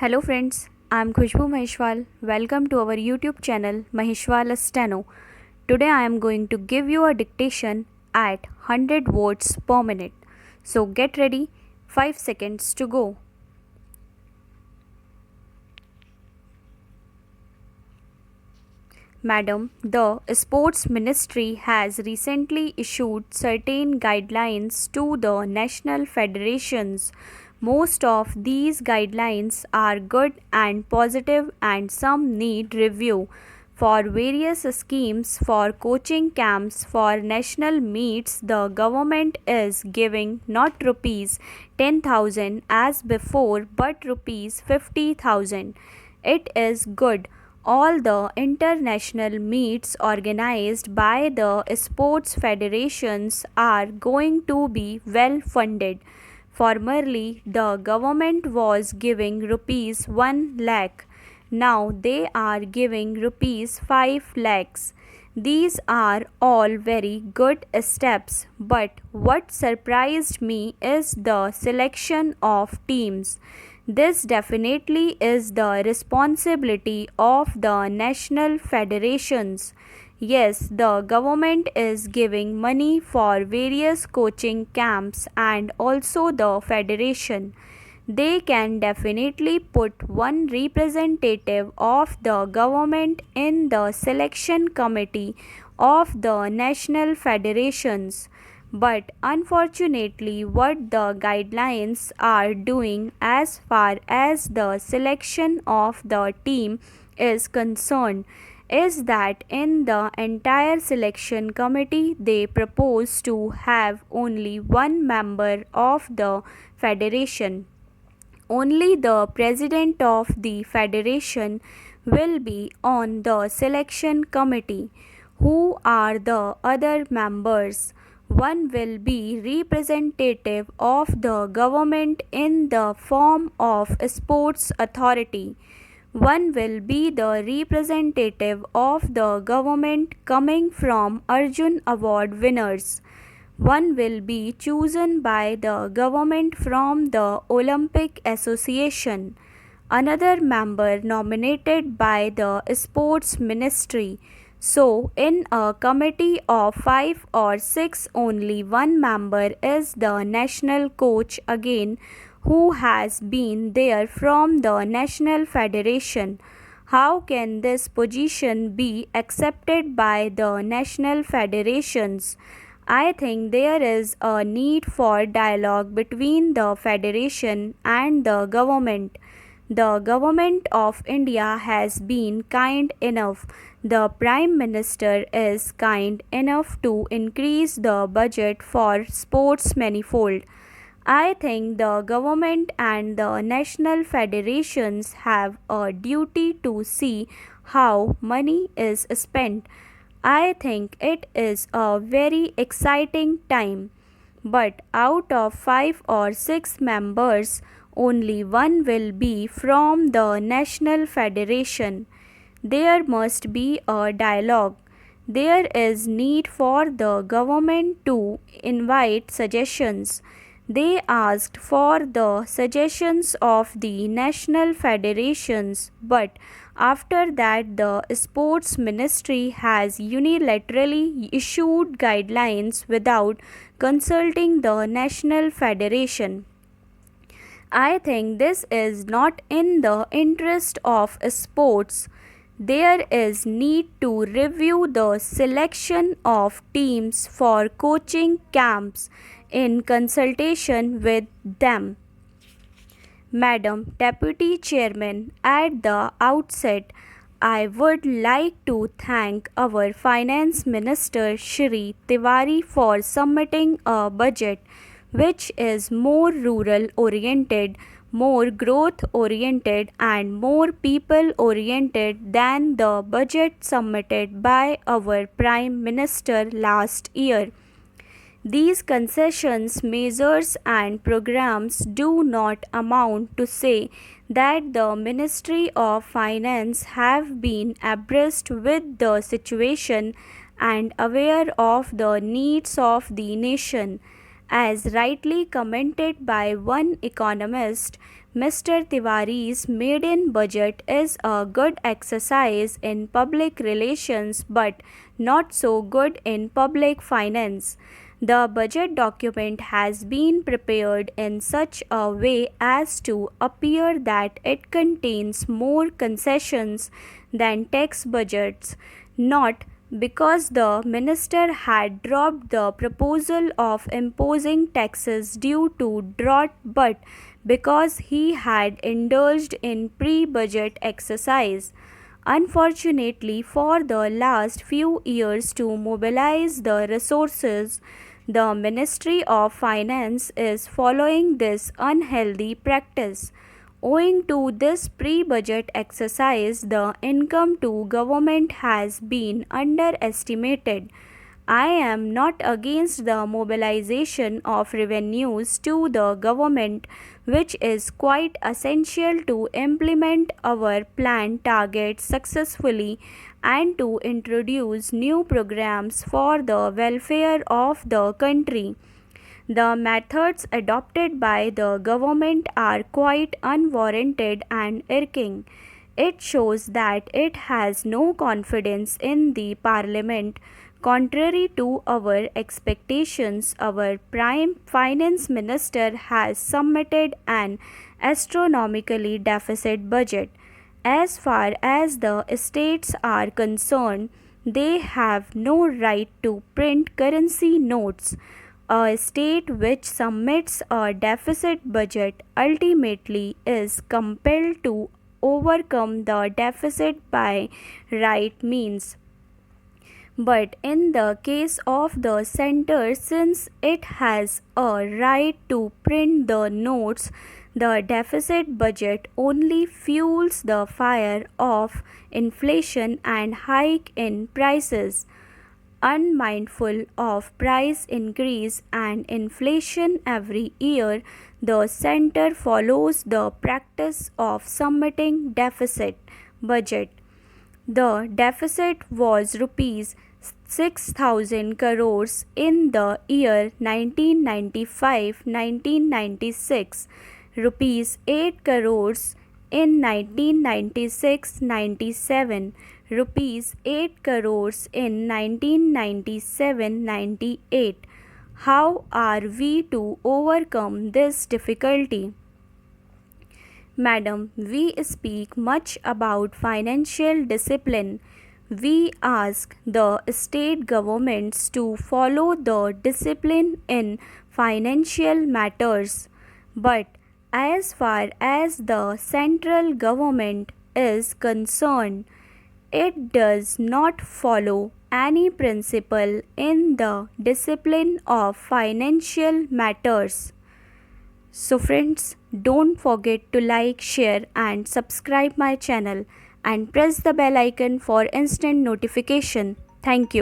Hello friends, I am Khushbu Maheshwal. Welcome to our YouTube channel Maheshwal Steno. Today I am going to give you a dictation at 100 words per minute. So get ready, 5 seconds to go. Madam, the Sports Ministry has recently issued certain guidelines to the national federations. Most of these guidelines are good and positive, and some need review. For various schemes for coaching camps for national meets, the government is giving not rupees 10,000 as before but rupees 50,000. It is good. All the international meets organized by the sports federations are going to be well funded. Formerly, the government was giving rupees 1 lakh. Now they are giving rupees 5 lakhs. These are all very good steps, but what surprised me is the selection of teams. This definitely is the responsibility of the national federations. Yes, the government is giving money for various coaching camps and also the federation. They can definitely put one representative of the government in the selection committee of the national federations. But unfortunately, what the guidelines are doing as far as the selection of the team is concerned is that in the entire selection committee they propose to have only one member of the federation. Only the president of the federation will be on the selection committee. Who are the other members? One will be representative of the government in the form of sports authority. One will be the representative of the government coming from Arjun Award winners. One will be chosen by the government from the Olympic Association. Another member nominated by the Sports Ministry. So, in a committee of 5 or 6, only one member is the national coach again, who has been there from the national federation. How can this position be accepted by the national federations? I think there is a need for dialogue between the federation and the government. The government of India has been kind enough. The Prime Minister is kind enough to increase the budget for sports manifold. I think the government and the national federations have a duty to see how money is spent. I think it is a very exciting time. But out of 5 or 6 members, only one will be from the national federation. There must be a dialogue. There is need for the government to invite suggestions. They asked for the suggestions of the national federations, but after that, the sports ministry has unilaterally issued guidelines without consulting the national federation. I think this is not in the interest of sports. There is need to review the selection of teams for coaching camps in consultation with them. Madam Deputy Chairman, at the outset, I would like to thank our Finance Minister Shri Tiwari for submitting a budget which is more rural oriented, more growth oriented, and more people oriented than the budget submitted by our Prime Minister last year. These concessions, measures, and programs do not amount to say that the Ministry of Finance have been abreast with the situation and aware of the needs of the nation. As rightly commented by one economist, Mr. Tiwari's maiden budget is a good exercise in public relations but not so good in public finance. The budget document has been prepared in such a way as to appear that it contains more concessions than tax budgets, not because the minister had dropped the proposal of imposing taxes due to drought, but because he had indulged in pre-budget exercise. Unfortunately, for the last few years to mobilize the resources, the Ministry of Finance is following this unhealthy practice. Owing to this pre-budget exercise, the income to government has been underestimated. I am not against the mobilization of revenues to the government, which is quite essential to implement our planned targets successfully and to introduce new programs for the welfare of the country. The methods adopted by the government are quite unwarranted and irking. It shows that it has no confidence in the parliament. Contrary to our expectations, our prime finance minister has submitted an astronomically deficit budget. As far as the states are concerned, they have no right to print currency notes. A state which submits a deficit budget ultimately is compelled to overcome the deficit by right means. But in the case of the center, since it has a right to print the notes, the deficit budget only fuels the fire of inflation and hike in prices. Unmindful of price increase and inflation every year, the center follows the practice of submitting deficit budget. The deficit was rupees 6,000 crores in the year 1995-1996, rupees 8 crores in 1996-97, rupees 8 crores in 1997-98. How are we to overcome this difficulty? Madam, we speak much about financial discipline. We ask the state governments to follow the discipline in financial matters. But as far as the central government is concerned, it does not follow any principle in the discipline of financial matters. So friends, don't forget to like, share and subscribe my channel and press the bell icon for instant notification. Thank you.